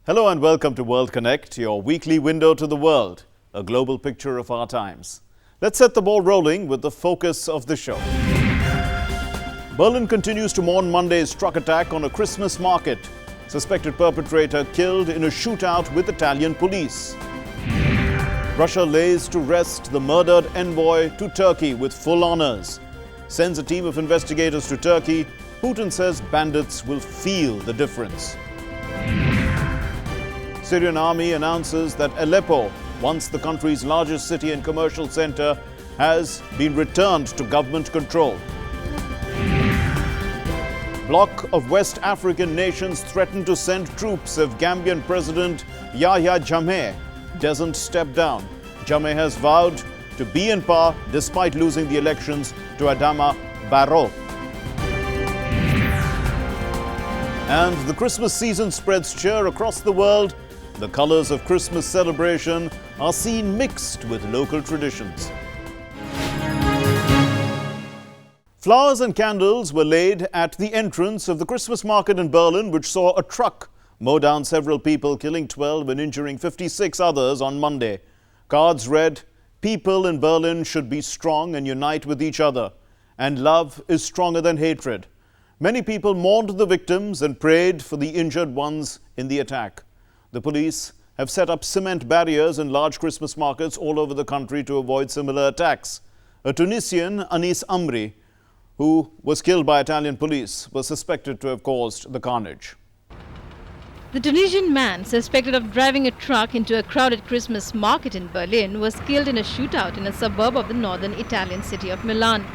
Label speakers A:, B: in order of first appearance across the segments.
A: Hello and welcome to World Connect, your weekly window to the world, a global picture of our times. Let's set the ball rolling with the focus of the show. Berlin continues to mourn Monday's truck attack on a Christmas market. Suspected perpetrator killed in a shootout with Italian police. Russia lays to rest the murdered envoy to Turkey with full honors. Sends a team of investigators to Turkey. Putin says bandits will feel the difference. Syrian army announces that Aleppo, once the country's largest city and commercial center, has been returned to government control. Bloc of West African nations threaten to send troops if Gambian President Yahya Jammeh doesn't step down. Jammeh has vowed to be in power despite losing the elections to Adama Barrow. And the Christmas season spreads cheer across the world. The colors of Christmas celebration are seen mixed with local traditions. Flowers and candles were laid at the entrance of the Christmas market in Berlin, which saw a truck mow down several people, killing 12 and injuring 56 others on Monday. Cards read, "People in Berlin should be strong and unite with each other, and love is stronger than hatred." Many people mourned the victims and prayed for the injured ones in the attack. The police have set up cement barriers in large Christmas markets all over the country to avoid similar attacks. A Tunisian, Anis Amri, who was killed by Italian police, was suspected to have caused the carnage.
B: The Tunisian man suspected of driving a truck into a crowded Christmas market in Berlin was killed in a shootout in a suburb of the northern Italian city of Milan.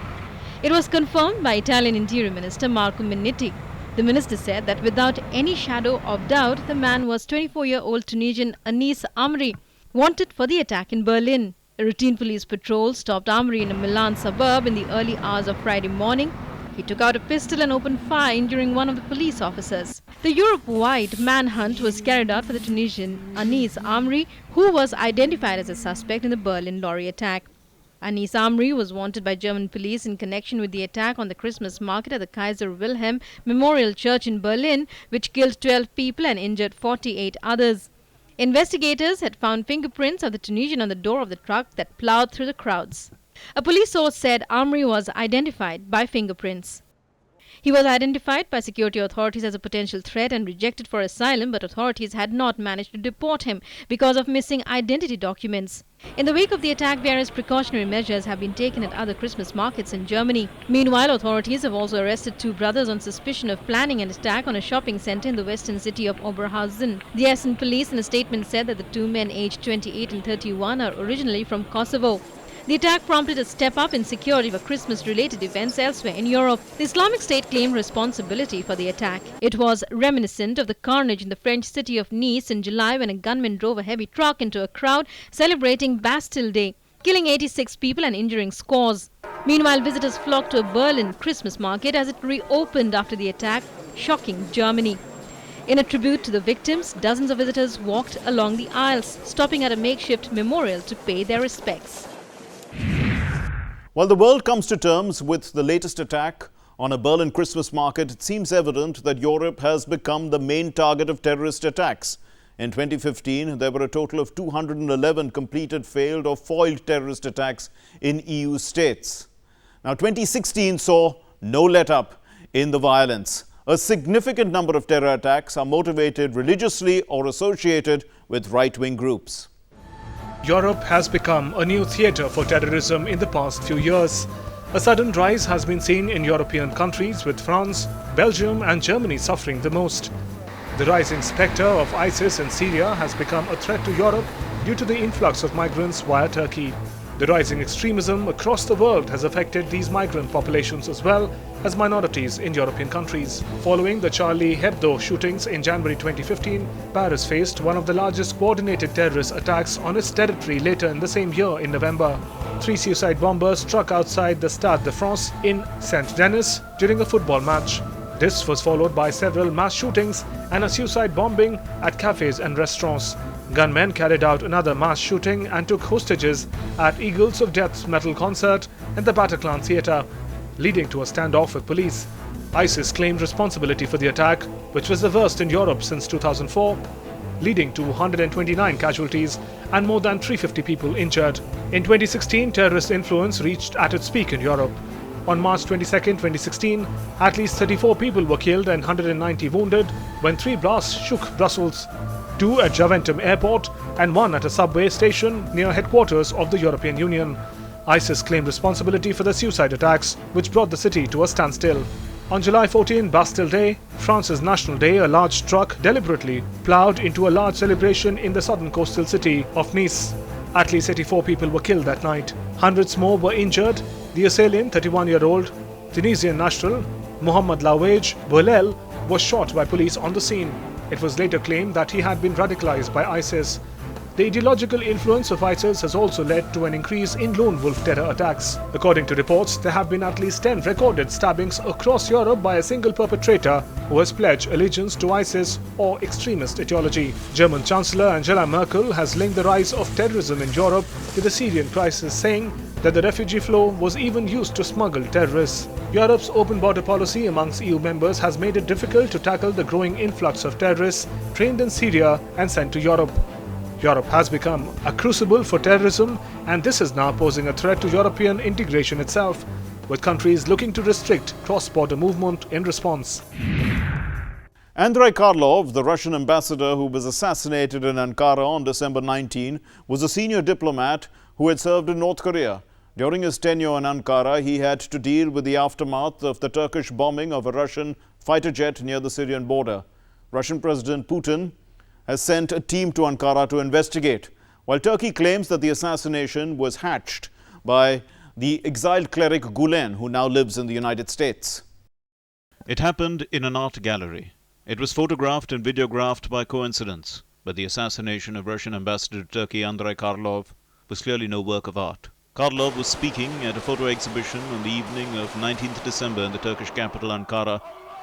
B: It was confirmed by Italian Interior Minister Marco Minniti. The minister said that without any shadow of doubt, the man was 24-year-old Tunisian Anis Amri, wanted for the attack in Berlin. A routine police patrol stopped Amri in a Milan suburb in the early hours of Friday morning. He took out a pistol and opened fire, injuring one of the police officers. The Europe-wide manhunt was carried out for the Tunisian Anis Amri, who was identified as a suspect in the Berlin lorry attack. Anis Amri was wanted by German police in connection with the attack on the Christmas market at the Kaiser Wilhelm Memorial Church in Berlin, which killed 12 people and injured 48 others. Investigators had found fingerprints of the Tunisian on the door of the truck that plowed through the crowds. A police source said Amri was identified by fingerprints. He was identified by security authorities as a potential threat and rejected for asylum, but authorities had not managed to deport him because of missing identity documents. In the wake of the attack, various precautionary measures have been taken at other Christmas markets in Germany. Meanwhile, authorities have also arrested two brothers on suspicion of planning an attack on a shopping center in the western city of Oberhausen. The Essen police in a statement said that the two men aged 28 and 31 are originally from Kosovo. The attack prompted a step up in security for Christmas-related events elsewhere in Europe. The Islamic State claimed responsibility for the attack. It was reminiscent of the carnage in the French city of Nice in July when a gunman drove a heavy truck into a crowd celebrating Bastille Day, killing 86 people and injuring scores. Meanwhile, visitors flocked to a Berlin Christmas market as it reopened after the attack, shocking Germany. In a tribute to the victims, dozens of visitors walked along the aisles, stopping at a makeshift memorial to pay their respects.
A: While the world comes to terms with the latest attack on a Berlin Christmas market, it seems evident that Europe has become the main target of terrorist attacks. In 2015, there were a total of 211 completed, failed or foiled terrorist attacks in EU states. Now, 2016 saw no let-up in the violence. A significant number of terror attacks are motivated religiously or associated with right-wing groups.
C: Europe has become a new theatre for terrorism in the past few years. A sudden rise has been seen in European countries, with France, Belgium and Germany suffering the most. The rising spectre of ISIS in Syria has become a threat to Europe due to the influx of migrants via Turkey. The rising extremism across the world has affected these migrant populations as well as minorities in European countries. Following the Charlie Hebdo shootings in January 2015, Paris faced one of the largest coordinated terrorist attacks on its territory later in the same year in November. 3 suicide bombers struck outside the Stade de France in Saint-Denis during a football match. This was followed by several mass shootings and a suicide bombing at cafes and restaurants. Gunmen carried out another mass shooting and took hostages at Eagles of Death's metal concert and the Bataclan Theatre, leading to a standoff with police. ISIS claimed responsibility for the attack, which was the worst in Europe since 2004. leading to 129 casualties and more than 350 people injured. In 2016, terrorist influence reached at its peak in Europe. On March 22, 2016, at least 34 people were killed and 190 wounded when 3 blasts shook Brussels, 2 at Zaventem airport and 1 at a subway station near headquarters of the European Union. ISIS claimed responsibility for the suicide attacks, which brought the city to a standstill. On July 14, Bastille Day, France's National Day, a large truck deliberately ploughed into a large celebration in the southern coastal city of Nice. At least 84 people were killed that night. Hundreds more were injured. The assailant, 31-year-old Tunisian national Mohamed Laouedj Boulel, was shot by police on the scene. It was later claimed that he had been radicalized by ISIS. The ideological influence of ISIS has also led to an increase in lone wolf terror attacks. According to reports, there have been at least 10 recorded stabbings across Europe by a single perpetrator who has pledged allegiance to ISIS or extremist ideology. German Chancellor Angela Merkel has linked the rise of terrorism in Europe to the Syrian crisis, saying that the refugee flow was even used to smuggle terrorists. Europe's open border policy amongst EU members has made it difficult to tackle the growing influx of terrorists trained in Syria and sent to Europe. Europe has become a crucible for terrorism, and this is now posing a threat to European integration itself, with countries looking to restrict cross-border movement in response.
A: Andrei Karlov, the Russian ambassador who was assassinated in Ankara on December 19, was a senior diplomat who had served in North Korea. During his tenure in Ankara, he had to deal with the aftermath of the Turkish bombing of a Russian fighter jet near the Syrian border. Russian President Putin has sent a team to Ankara to investigate, while Turkey claims that the assassination was hatched by the exiled cleric Gulen, who now lives in the United States. It happened in an art gallery. It was photographed and videographed by coincidence, but the assassination of Russian ambassador to Turkey Andrei Karlov was clearly no work of art. Karlov was speaking at a photo exhibition on the evening of 19th December in the Turkish capital Ankara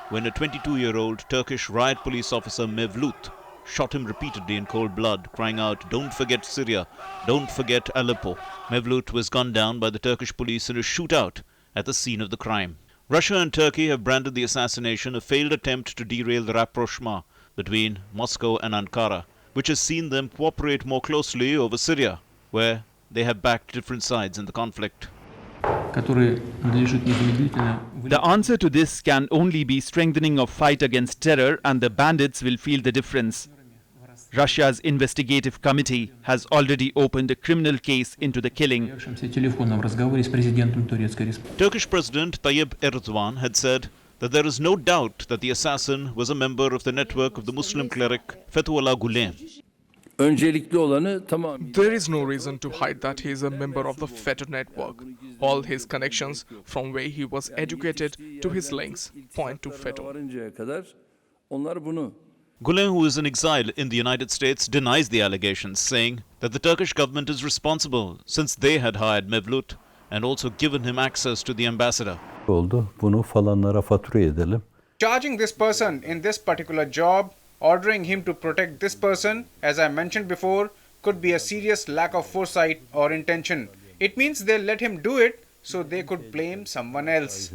A: when a 22-year-old Turkish riot police officer Mevlut shot him repeatedly in cold blood, crying out, "Don't forget Syria, don't forget Aleppo." Mevlut was gunned down by the Turkish police in a shootout at the scene of the crime. Russia and Turkey have branded the assassination a failed attempt to derail the rapprochement between Moscow and Ankara, which has seen them cooperate more closely over Syria, where they have backed different sides in the conflict.
D: The answer to this can only be strengthening of fight against terror, and the bandits will feel the difference. Russia's investigative committee has already opened a criminal case into the killing.
A: Turkish President Tayyip Erdogan had said that there is no doubt that the assassin was a member of the network of the Muslim cleric Fethullah Gulen.
E: There is no reason to hide that he is a member of the FETÖ network. All his connections, from where he was educated to his links, point to FETÖ.
A: Gulen, who is in exile in the United States, denies the allegations, saying that the Turkish government is responsible since they had hired Mevlut and also given him access to the ambassador.
F: Charging this person in this particular job, ordering him to protect this person, as I mentioned before, could be a serious lack of foresight or intention. It means they let him do it so they could blame someone else.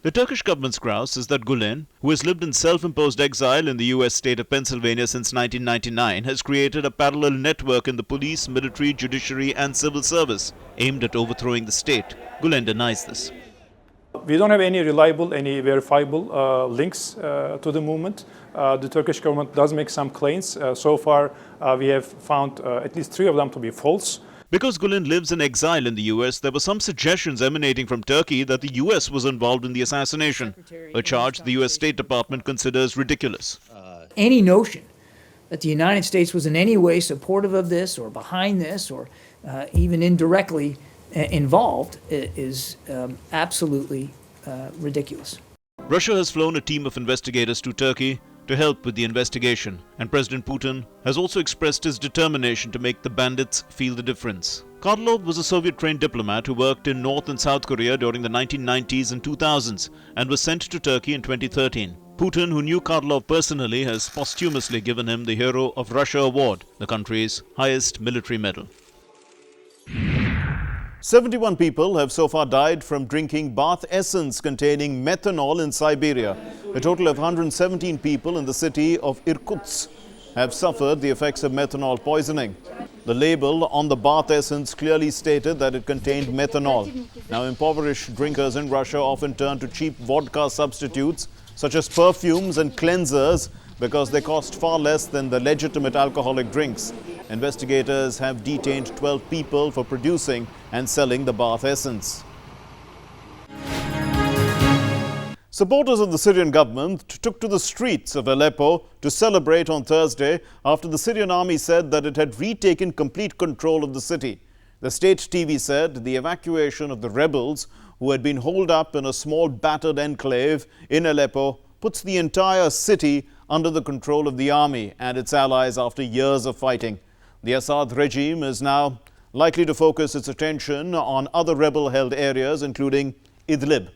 A: The Turkish government's grouse is that Gulen, who has lived in self-imposed exile in the US state of Pennsylvania since 1999, has created a parallel network in the police, military, judiciary and civil service aimed at overthrowing the state. Gulen denies this.
G: We don't have any reliable, any verifiable links to the movement. The Turkish government does make some claims. So far, we have found at least 3 of them to be false.
A: Because Gulen lives in exile in the US, there were some suggestions emanating from Turkey that the US was involved in the assassination, a charge the US State Department considers ridiculous.
H: Any notion that the United States was in any way supportive of this or behind this or even indirectly involved is absolutely ridiculous.
A: Russia has flown a team of investigators to Turkey to help with the investigation, and President Putin has also expressed his determination to make the bandits feel the difference. Karlov was a Soviet-trained diplomat who worked in North and South Korea during the 1990s and 2000s and was sent to Turkey in 2013. Putin, who knew Karlov personally, has posthumously given him the Hero of Russia Award, the country's highest military medal. 71 people have so far died from drinking bath essence containing methanol in Siberia. A total of 117 people in the city of Irkutsk have suffered the effects of methanol poisoning. The label on the bath essence clearly stated that it contained methanol. Now, impoverished drinkers in Russia often turn to cheap vodka substitutes such as perfumes and cleansers because they cost far less than the legitimate alcoholic drinks. Investigators have detained 12 people for producing and selling the bath essence. Supporters of the Syrian government took to the streets of Aleppo to celebrate on Thursday after the Syrian army said that it had retaken complete control of the city. The state TV said the evacuation of the rebels who had been holed up in a small battered enclave in Aleppo puts the entire city under the control of the army and its allies after years of fighting. The Assad regime is now likely to focus its attention on other rebel-held areas, including Idlib.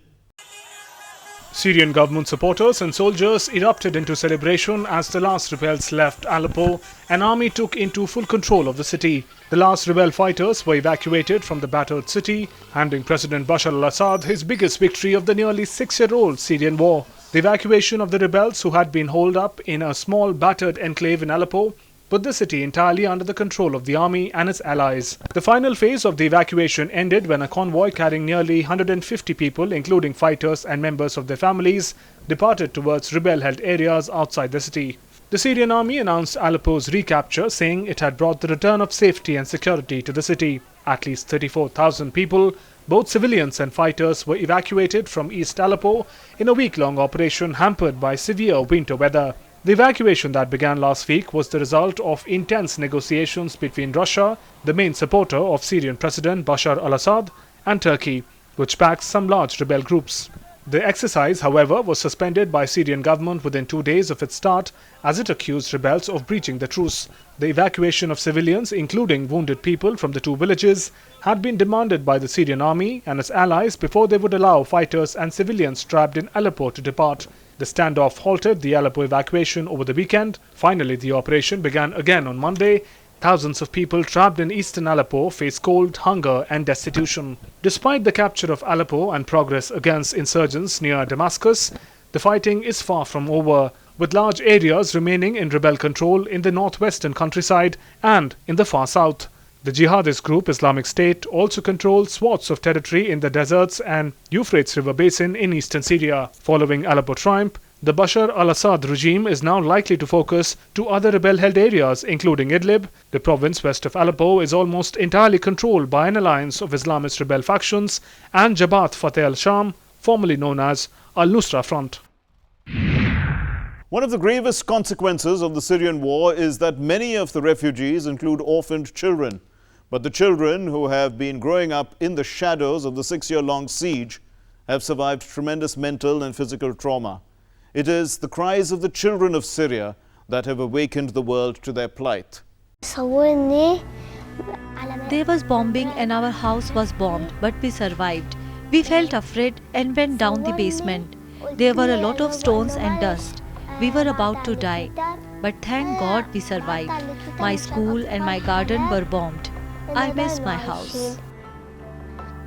C: Syrian government supporters and soldiers erupted into celebration as the last rebels left Aleppo and army took into full control of the city. The last rebel fighters were evacuated from the battered city, handing President Bashar al-Assad his biggest victory of the nearly 6-year-old Syrian war. The evacuation of the rebels who had been holed up in a small battered enclave in Aleppo put the city entirely under the control of the army and its allies. The final phase of the evacuation ended when a convoy carrying nearly 150 people, including fighters and members of their families, departed towards rebel-held areas outside the city. The Syrian army announced Aleppo's recapture, saying it had brought the return of safety and security to the city. At least 34,000 people, both civilians and fighters, were evacuated from East Aleppo in a week-long operation hampered by severe winter weather. The evacuation that began last week was the result of intense negotiations between Russia, the main supporter of Syrian President Bashar al-Assad, and Turkey, which backs some large rebel groups. The exercise, however, was suspended by Syrian government within 2 days of its start as it accused rebels of breaching the truce. The evacuation of civilians, including wounded people from the two villages, had been demanded by the Syrian army and its allies before they would allow fighters and civilians trapped in Aleppo to depart. The standoff halted the Aleppo evacuation over the weekend. Finally, the operation began again on Monday. Thousands of people trapped in eastern Aleppo face cold, hunger and destitution. Despite the capture of Aleppo and progress against insurgents near Damascus, the fighting is far from over, with large areas remaining in rebel control in the northwestern countryside and in the far south. The jihadist group Islamic State also controls swaths of territory in the deserts and Euphrates River basin in eastern Syria. Following Aleppo triumph, the Bashar al-Assad regime is now likely to focus to other rebel-held areas, including Idlib. The province west of Aleppo is almost entirely controlled by an alliance of Islamist rebel factions and Jabhat Fateh al-Sham, formerly known as Al-Nusra Front.
A: One of the gravest consequences of the Syrian war is that many of the refugees include orphaned children. But the children who have been growing up in the shadows of the 6-year-long siege have survived tremendous mental and physical trauma. It is the cries of the children of Syria that have awakened the world to their plight.
I: There was bombing and our house was bombed, but we survived. We felt afraid and went down the basement. There were a lot of stones and dust. We were about to die, but thank God we survived. My school and my garden were bombed. I miss my house.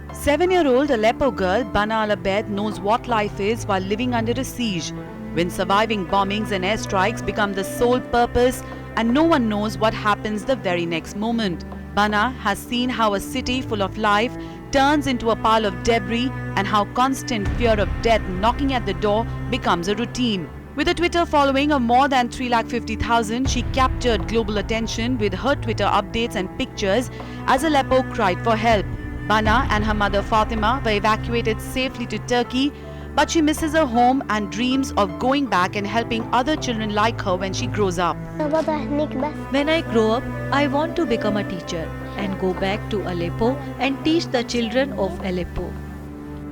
J: 7-year-old Aleppo girl Bana Al-Abed knows what life is while living under a siege, when surviving bombings and airstrikes become the sole purpose and no one knows what happens the very next moment. Bana has seen how a city full of life turns into a pile of debris and how constant fear of death knocking at the door becomes a routine. With a Twitter following of more than 350,000, she captured global attention with her Twitter updates and pictures as Aleppo cried for help. Bana and her mother Fatima were evacuated safely to Turkey, but she misses her home and dreams of going back and helping other children like her when she grows up.
I: When I grow up, I want to become a teacher and go back to Aleppo and teach the children of Aleppo.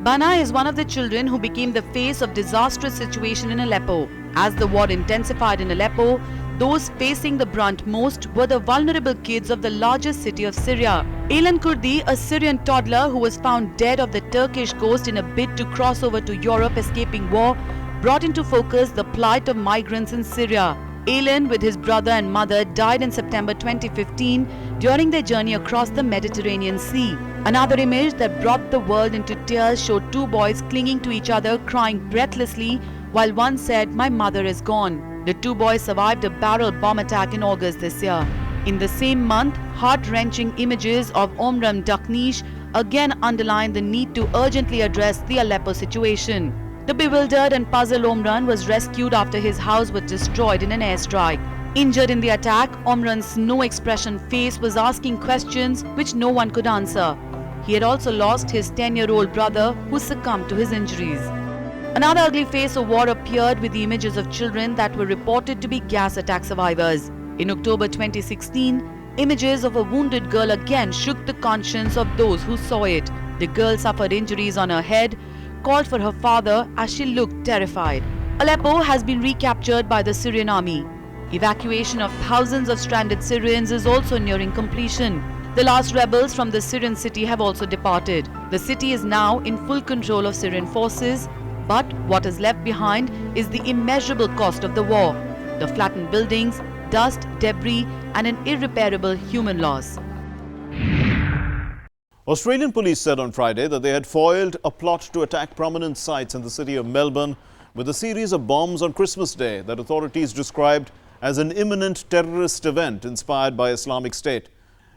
J: Bana is one of the children who became the face of disastrous situation in Aleppo. As the war intensified in Aleppo, those facing the brunt most were the vulnerable kids of the largest city of Syria. Aylan Kurdi, a Syrian toddler who was found dead off the Turkish coast in a bid to cross over to Europe escaping war, brought into focus the plight of migrants in Syria. Alan, with his brother and mother, died in September 2015 during their journey across the Mediterranean Sea. Another image that brought the world into tears showed two boys clinging to each other, crying breathlessly, while one said, "My mother is gone." The two boys survived a barrel bomb attack in August this year. In the same month, heart-wrenching images of Omram Daknish again underlined the need to urgently address the Aleppo situation. The bewildered and puzzled Omran was rescued after his house was destroyed in an airstrike. Injured in the attack, Omran's no-expression face was asking questions which no one could answer. He had also lost his 10-year-old brother who succumbed to his injuries. Another ugly face of war appeared with the images of children that were reported to be gas attack survivors. In October 2016, images of a wounded girl again shook the conscience of those who saw it. The girl suffered injuries on her head, called for her father as she looked terrified. Aleppo has been recaptured by the Syrian army. Evacuation of thousands of stranded Syrians is also nearing completion. The last rebels from the Syrian city have also departed. The city is now in full control of Syrian forces, but what is left behind is the immeasurable cost of the war, the flattened buildings, dust, debris, and an irreparable human loss.
A: Australian police said on Friday that they had foiled a plot to attack prominent sites in the city of Melbourne with a series of bombs on Christmas Day that authorities described as an imminent terrorist event inspired by Islamic State.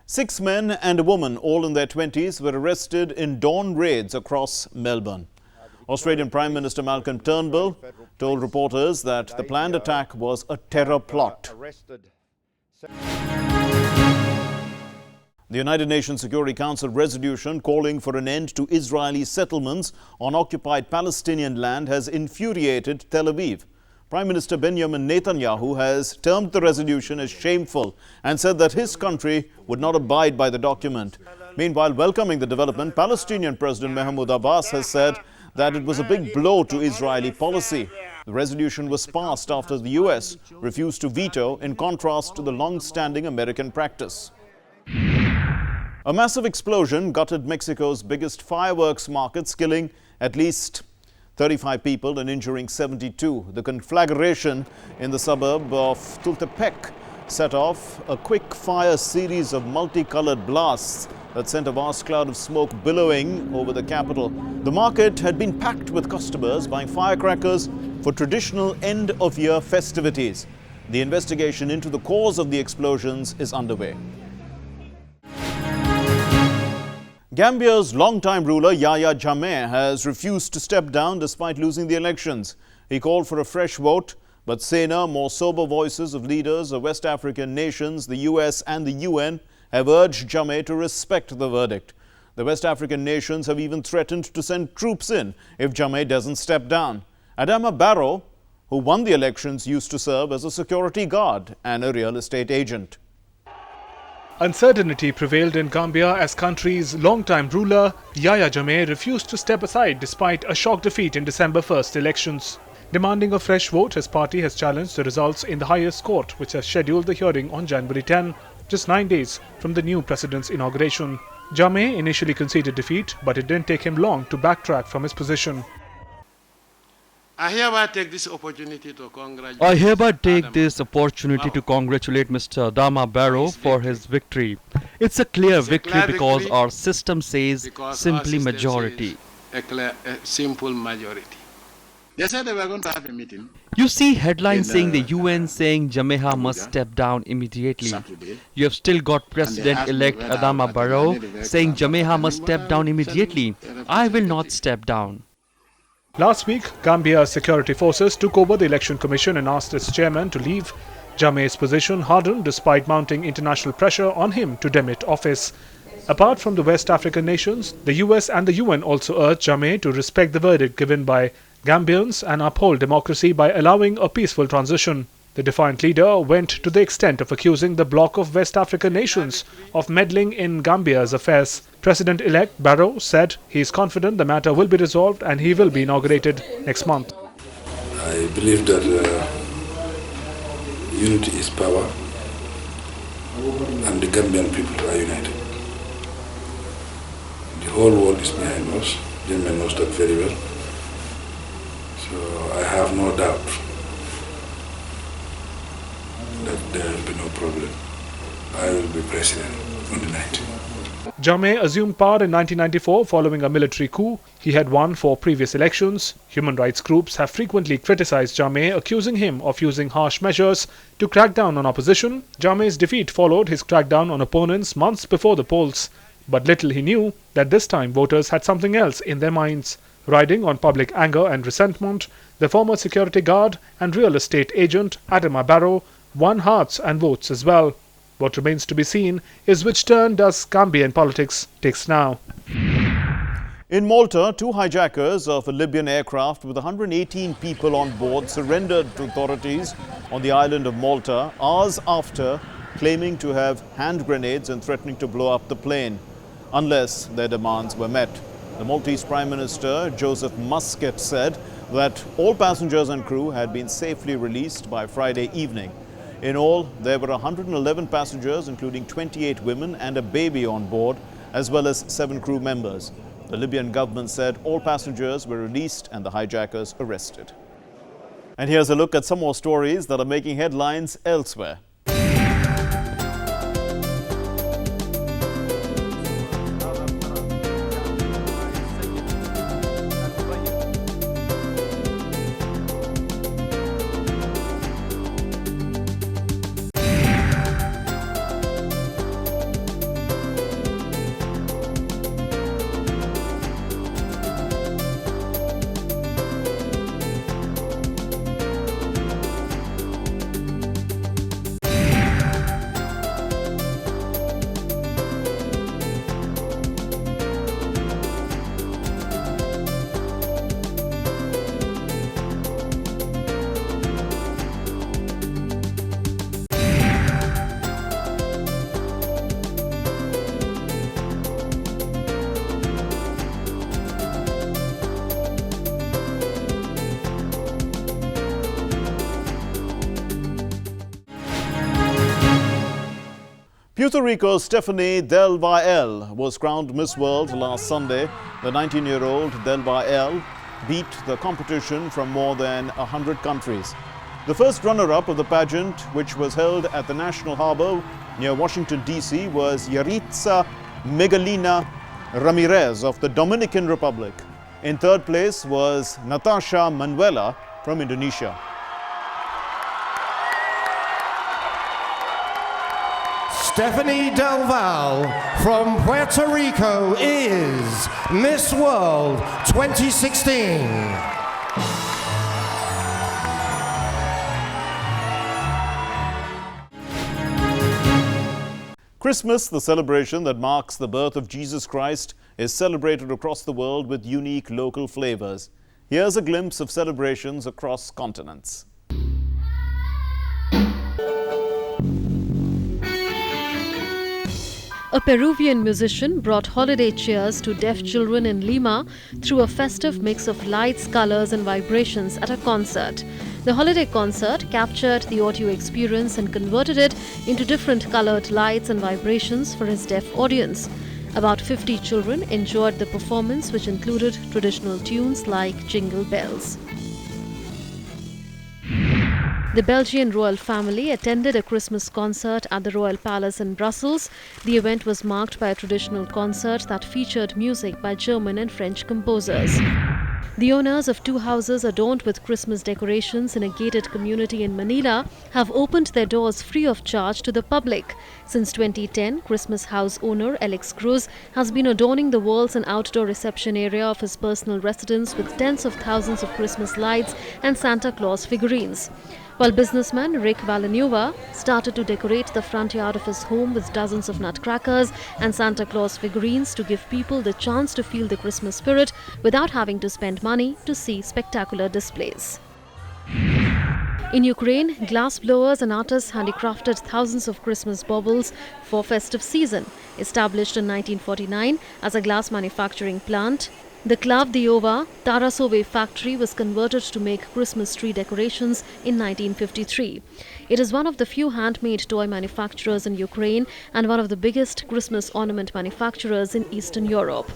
A: 6 men and a woman, all in their 20s, were arrested in dawn raids across Melbourne. Australian Prime Minister Malcolm Turnbull told reporters that the planned attack was a terror plot. The United Nations Security Council resolution calling for an end to Israeli settlements on occupied Palestinian land has infuriated Tel Aviv. Prime Minister Benjamin Netanyahu has termed the resolution as shameful and said that his country would not abide by the document. Meanwhile, welcoming the development, Palestinian President Mahmoud Abbas has said that it was a big blow to Israeli policy. The resolution was passed after the US refused to veto, in contrast to the long-standing American practice. A massive explosion gutted Mexico's biggest fireworks markets, killing at least 35 people and injuring 72. The conflagration in the suburb of Tultepec set off a quick-fire series of multicolored blasts that sent a vast cloud of smoke billowing over the capital. The market had been packed with customers buying firecrackers for traditional end-of-year festivities. The investigation into the cause of the explosions is underway. Gambia's longtime ruler Yahya Jammeh has refused to step down despite losing the elections. He called for a fresh vote, but saner, more sober voices of leaders of West African nations, the US and the UN, have urged Jammeh to respect the verdict. The West African nations have even threatened to send troops in if Jammeh doesn't step down. Adama Barrow, who won the elections, used to serve as a security guard and a real estate agent.
C: Uncertainty prevailed in Gambia as country's longtime ruler Yahya Jammeh refused to step aside despite a shock defeat in December 1st elections. Demanding a fresh vote, his party has challenged the results in the highest court, which has scheduled the hearing on January 10, just 9 days from the new president's inauguration. Jammeh initially conceded defeat, but it didn't take him long to backtrack from his position.
K: I hereby take this opportunity to congratulate
L: Mr. Adama Barrow for his victory. It's a clear victory because our system says simply majority.
K: A simple majority. They said they were going to have a meeting.
L: You see headlines saying the UN saying Jammeh must step down immediately. You have still got President-elect Adama Barrow saying Jammeh must step down immediately. I will not step down.
C: Last week, Gambia's security forces took over the election commission and asked its chairman to leave. Jammeh's position hardened despite mounting international pressure on him to demit office. Apart from the West African nations, the US and the UN also urged Jammeh to respect the verdict given by Gambians and uphold democracy by allowing a peaceful transition. The defiant leader went to the extent of accusing the bloc of West African nations of meddling in Gambia's affairs. President-elect Barrow said he is confident the matter will be resolved and he will be inaugurated next month.
M: I believe that unity is power and the Gambian people are united. The whole world is behind us. Jammeh knows that very well. So I have no doubt there will be no problem. I will be president on the 19th.
C: Jammeh assumed power in 1994 following a military coup he had won for previous elections. Human rights groups have frequently criticized Jammeh, accusing him of using harsh measures to crack down on opposition. Jammeh's defeat followed his crackdown on opponents months before the polls. But little he knew that this time voters had something else in their minds. Riding on public anger and resentment, the former security guard and real estate agent Adama Barrow won hearts and votes as well. What remains to be seen is which turn does Gambian politics takes now.
A: In Malta, 2 hijackers of a Libyan aircraft with 118 people on board surrendered to authorities on the island of Malta hours after claiming to have hand grenades and threatening to blow up the plane unless their demands were met. The Maltese Prime Minister Joseph Muscat said that all passengers and crew had been safely released by Friday evening. In all, there were 111 passengers, including 28 women and a baby on board, as well as 7 crew members. The Libyan government said all passengers were released and the hijackers arrested. And here's a look at some more stories that are making headlines elsewhere. Puerto Rico's Stephanie Del Valle was crowned Miss World last Sunday. The 19-year-old Del Valle beat the competition from more than 100 countries. The first runner-up of the pageant, which was held at the National Harbor near Washington, D.C., was Yaritza Megalina Ramirez of the Dominican Republic. In third place was Natasha Manuela from Indonesia.
N: Stephanie Del Valle from Puerto Rico is Miss World 2016.
A: Christmas, the celebration that marks the birth of Jesus Christ, is celebrated across the world with unique local flavors. Here's a glimpse of celebrations across continents.
B: A Peruvian musician brought holiday cheers to deaf children in Lima through a festive mix of lights, colors and vibrations at a concert. The holiday concert captured the audio experience and converted it into different colored lights and vibrations for his deaf audience. About 50 children enjoyed the performance, which included traditional tunes like Jingle Bells. The Belgian royal family attended a Christmas concert at the Royal Palace in Brussels. The event was marked by a traditional concert that featured music by German and French composers. The owners of 2 houses adorned with Christmas decorations in a gated community in Manila have opened their doors free of charge to the public. Since 2010, Christmas house owner Alex Cruz has been adorning the walls and outdoor reception area of his personal residence with tens of thousands of Christmas lights and Santa Claus figurines. While businessman Rick Villanueva started to decorate the front yard of his home with dozens of nutcrackers and Santa Claus figurines to give people the chance to feel the Christmas spirit without having to spend money to see spectacular displays. In Ukraine, glass blowers and artists handicrafted thousands of Christmas baubles for festive season. Established in 1949 as a glass manufacturing plant, the Klavdiova Tarasove factory was converted to make Christmas tree decorations in 1953. It is one of the few handmade toy manufacturers in Ukraine and one of the biggest Christmas ornament manufacturers in Eastern Europe.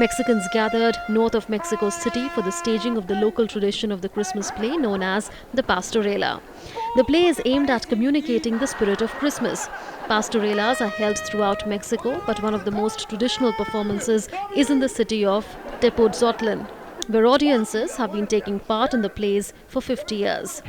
B: Mexicans gathered north of Mexico City for the staging of the local tradition of the Christmas play known as the Pastorela. The play is aimed at communicating the spirit of Christmas. Pastorelas are held throughout Mexico, but one of the most traditional performances is in the city of Tepoztlán, where audiences have been taking part in the plays for 50 years.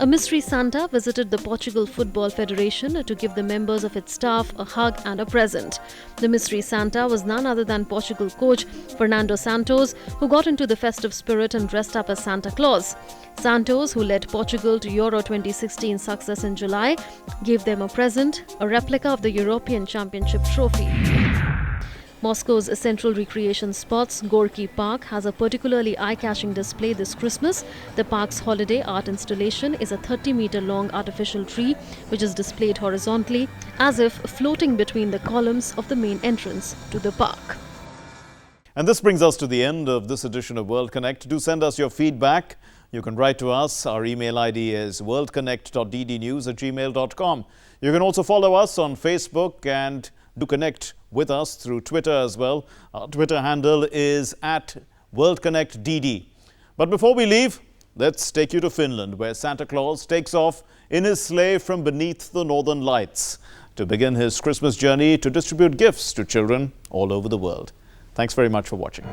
B: A mystery Santa visited the Portugal Football Federation to give the members of its staff a hug and a present. The mystery Santa was none other than Portugal coach Fernando Santos, who got into the festive spirit and dressed up as Santa Claus. Santos, who led Portugal to Euro 2016 success in July, gave them a present, a replica of the European Championship trophy. Moscow's central recreation spots, Gorky Park, has a particularly eye-catching display this Christmas. The park's holiday art installation is a 30-meter-long artificial tree, which is displayed horizontally, as if floating between the columns of the main entrance to the park.
A: And this brings us to the end of this edition of World Connect. Do send us your feedback. You can write to us. Our email ID is worldconnect.ddnews@gmail.com. You can also follow us on Facebook and do connect with us through Twitter as well. Our Twitter handle is @WorldConnectDD. But before we leave, let's take you to Finland, where Santa Claus takes off in his sleigh from beneath the northern lights to begin his Christmas journey to distribute gifts to children all over the world. Thanks very much for watching.